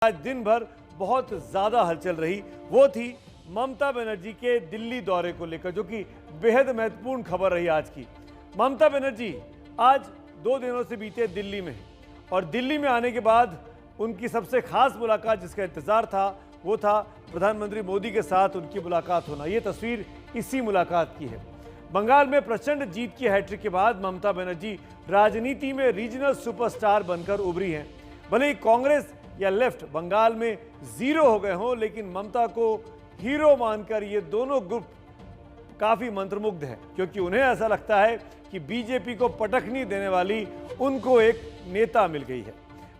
आज दिन भर बहुत ज्यादा हलचल रही, वो थी ममता बनर्जी के दिल्ली दौरे को लेकर, जो कि बेहद महत्वपूर्ण खबर रही आज की। ममता बनर्जी आज 2 दिनों से बीते दिल्ली में और दिल्ली में आने के बाद उनकी सबसे खास मुलाकात जिसका इंतजार था वो था प्रधानमंत्री मोदी के साथ उनकी मुलाकात होना। ये तस्वीर इसी मुलाकात की है। बंगाल में प्रचंड जीत की हैट्रिक के बाद ममता बनर्जी राजनीति में रीजनल सुपरस्टार बनकर उभरी हैं। भले ही कांग्रेस या लेफ्ट बंगाल में जीरो हो गए हों, लेकिन ममता को हीरो मानकर ये दोनों ग्रुप काफी मंत्रमुग्ध है, क्योंकि उन्हें ऐसा लगता है कि बीजेपी को पटखनी देने वाली उनको एक नेता मिल गई है।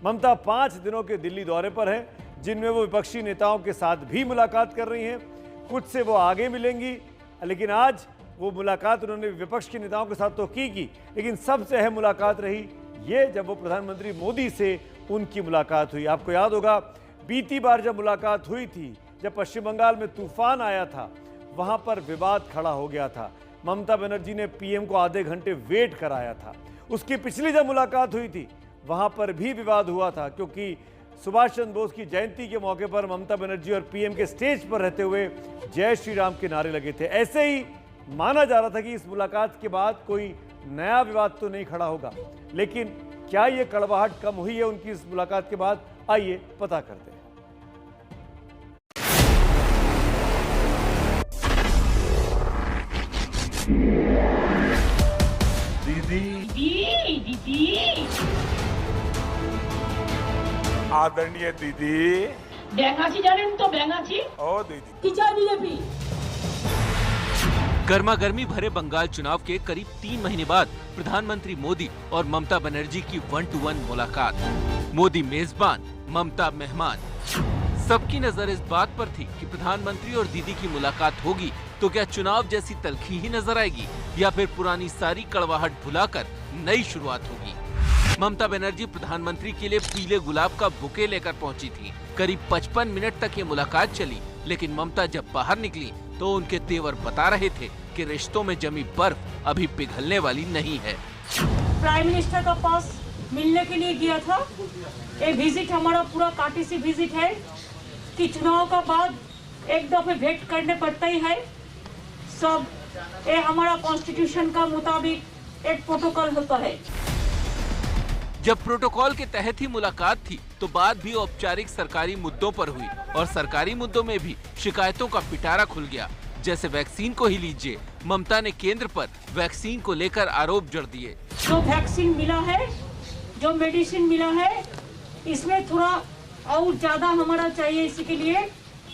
ममता 5 दिनों के दिल्ली दौरे पर हैं, जिनमें वो विपक्षी नेताओं के साथ भी मुलाकात कर रही हैं। कुछ से वो आगे मिलेंगी, लेकिन आज वो मुलाकात उन्होंने विपक्ष के नेताओं के साथ तो की, लेकिन सबसे अहम मुलाकात रही ये जब वो प्रधानमंत्री मोदी से उनकी मुलाकात हुई। आपको याद होगा बीती बार जब मुलाकात हुई थी, जब पश्चिम बंगाल में तूफान आया था, वहां पर विवाद खड़ा हो गया था। ममता बनर्जी ने पीएम को आधे घंटे वेट कराया था। उसकी पिछली जब मुलाकात हुई थी वहां पर भी विवाद हुआ था, क्योंकि सुभाष चंद्र बोस की जयंती के मौके पर ममता बनर्जी और पीएम के स्टेज पर रहते हुए जय श्री राम के नारे लगे थे। ऐसे ही माना जा रहा था कि इस मुलाकात के बाद कोई नया विवाद तो नहीं खड़ा होगा, लेकिन क्या ये कड़वाहट कम हुई है उनकी इस मुलाकात के बाद? आइए पता करते हैं। दीदी आदरणीय दीदी ব্যাঙাচি জানেন তো ব্যাঙাচি ओ दीदी কি চাই বিজেপি गर्मा गर्मी भरे बंगाल चुनाव के करीब 3 महीने बाद प्रधानमंत्री मोदी और ममता बनर्जी की 1-to-1 मुलाकात। मोदी मेजबान, ममता मेहमान। सबकी नजर इस बात पर थी कि प्रधानमंत्री और दीदी की मुलाकात होगी तो क्या चुनाव जैसी तल्खी ही नजर आएगी या फिर पुरानी सारी कड़वाहट भुलाकर नई शुरुआत होगी। ममता बनर्जी प्रधानमंत्री के लिए पीले गुलाब का बुके लेकर पहुंची थी। करीब 55 मिनट तक ये मुलाकात चली, लेकिन ममता जब बाहर निकली तो उनके तेवर बता रहे थे कि रिश्तों में जमी बर्फ अभी पिघलने वाली नहीं है। प्राइम मिनिस्टर का पास मिलने के लिए गया था। ये विजिट हमारा पूरा काटिसी विजिट है कि चुनाव का बाद एक दफे भेंट करने पड़ता ही है। सब ये हमारा कॉन्स्टिट्यूशन का मुताबिक एक प्रोटोकॉल होता है। जब प्रोटोकॉल के तहत ही मुलाकात थी तो बात भी औपचारिक सरकारी मुद्दों पर हुई और सरकारी मुद्दों में भी शिकायतों का पिटारा खुल गया। जैसे वैक्सीन को ही लीजिए, ममता ने केंद्र पर वैक्सीन को लेकर आरोप जड़ दिए। जो वैक्सीन मिला है, जो मेडिसिन मिला है, इसमें थोड़ा और ज्यादा हमारा चाहिए। इसी के लिए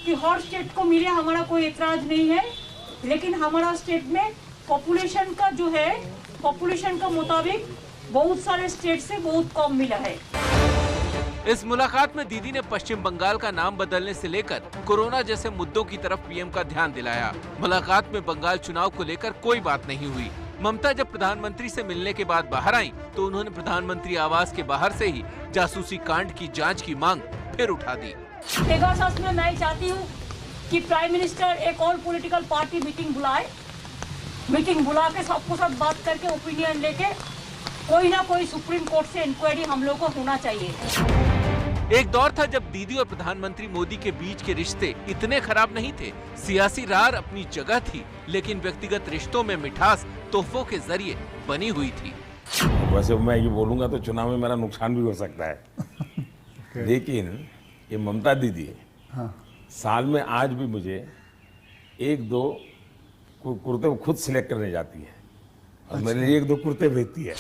कि हर स्टेट को मिले, हमारा कोई एतराज नहीं है, लेकिन हमारा स्टेट में पॉपुलेशन का जो है, पॉपुलेशन का मुताबिक बहुत सारे स्टेट से बहुत कम मिला है। इस मुलाकात में दीदी ने पश्चिम बंगाल का नाम बदलने से लेकर कोरोना जैसे मुद्दों की तरफ पीएम का ध्यान दिलाया। मुलाकात में बंगाल चुनाव को लेकर कोई बात नहीं हुई। ममता जब प्रधानमंत्री से मिलने के बाद बाहर आई तो उन्होंने प्रधानमंत्री आवास के बाहर से ही जासूसी कांड की जांच की मांग फिर उठा दी। पेगासस में मैं चाहती हूँ कि प्राइम मिनिस्टर एक और पॉलिटिकल पार्टी मीटिंग बुलाए। मीटिंग बुला के सबको सब बात करके ओपिनियन लेके कोई ना कोई सुप्रीम कोर्ट से इंक्वायरी हम लोग को होना चाहिए। एक दौर था जब दीदी और प्रधानमंत्री मोदी के बीच के रिश्ते इतने खराब नहीं थे। सियासी रार अपनी जगह थी, लेकिन व्यक्तिगत रिश्तों में मिठास तोहफों के जरिए बनी हुई थी। वैसे मैं ये बोलूंगा तो चुनाव में मेरा नुकसान भी हो सकता है लेकिन ये ममता दीदी साल में आज भी मुझे 1-2 कुर्ते खुद सिलेक्ट करने जाती है और मेरे लिए 1-2 कुर्ते भेजती है।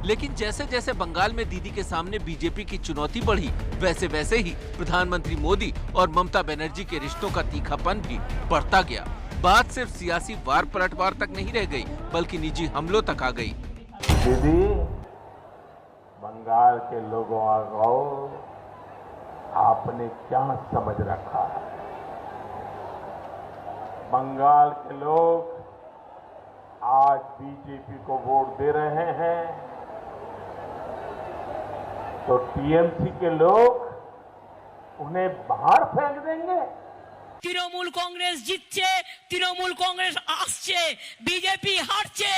लेकिन जैसे जैसे बंगाल में दीदी के सामने बीजेपी की चुनौती बढ़ी, वैसे वैसे ही प्रधानमंत्री मोदी और ममता बनर्जी के रिश्तों का तीखापन भी बढ़ता गया। बात सिर्फ सियासी वार पलटवार तक नहीं रह गई, बल्कि निजी हमलों तक आ गई। दीदी, बंगाल के लोगों को आपने क्या समझ रखा है? बंगाल के लोग आज बीजेपी को वोट दे रहे हैं तो टीएमसी के लोग उन्हें बाहर फेंक देंगे। तृणमूल कांग्रेस जितছে তৃণমূল কংগ্রেস আসছে, বিজেপি হারছে,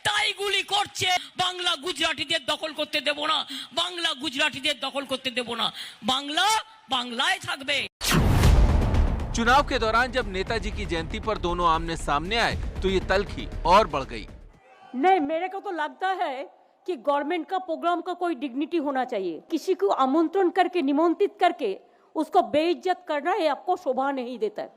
তাই গুলি করছে। বাংলা গুজরাটিদের দখল করতে দেব না, বাংলা গুজরাটিদের দখল করতে দেব না, বাংলা বাংলায় থাকবে। चुनाव के दौरान जब नेताजी की जयंती पर दोनों आमने सामने आए तो ये तल्खी और बढ़ गई। नहीं, मेरे को तो लगता है कि गवर्नमेंट का प्रोग्राम का कोई डिग्निटी होना चाहिए। किसी को आमंत्रण करके, निमंत्रित करके उसको बेइज्जत करना ये आपको शोभा नहीं देता है।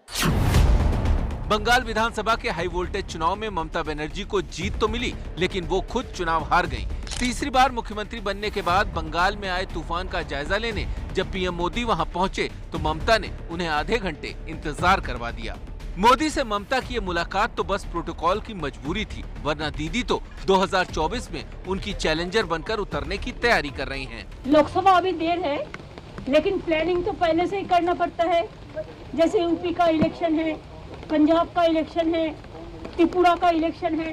बंगाल विधानसभा के हाई वोल्टेज चुनाव में ममता बनर्जी को जीत तो मिली, लेकिन वो खुद चुनाव हार गईं। तीसरी बार मुख्यमंत्री बनने के बाद बंगाल में आए तूफान का जायजा लेने जब पीएम मोदी वहां पहुंचे तो ममता ने उन्हें आधे घंटे इंतजार करवा दिया। मोदी से ममता की ये मुलाकात तो बस प्रोटोकॉल की मजबूरी थी, वरना दीदी तो 2024 में उनकी चैलेंजर बनकर उतरने की तैयारी कर रही हैं। लोकसभा अभी देर है, लेकिन प्लानिंग तो पहले से ही करना पड़ता है। जैसे यूपी का इलेक्शन है, पंजाब का इलेक्शन है, त्रिपुरा का इलेक्शन है।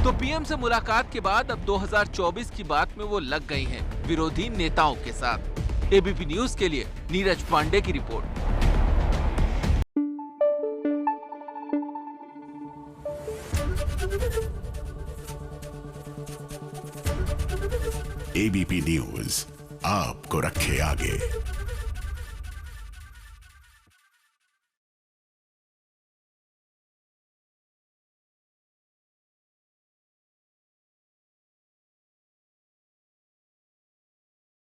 तो पीएम से मुलाकात के बाद अब 2024 की बात में वो लग गई हैं विरोधी नेताओं के साथ। एबीपी न्यूज के लिए नीरज पांडे की रिपोर्ट। एबीपी न्यूज आपको रखे आगे।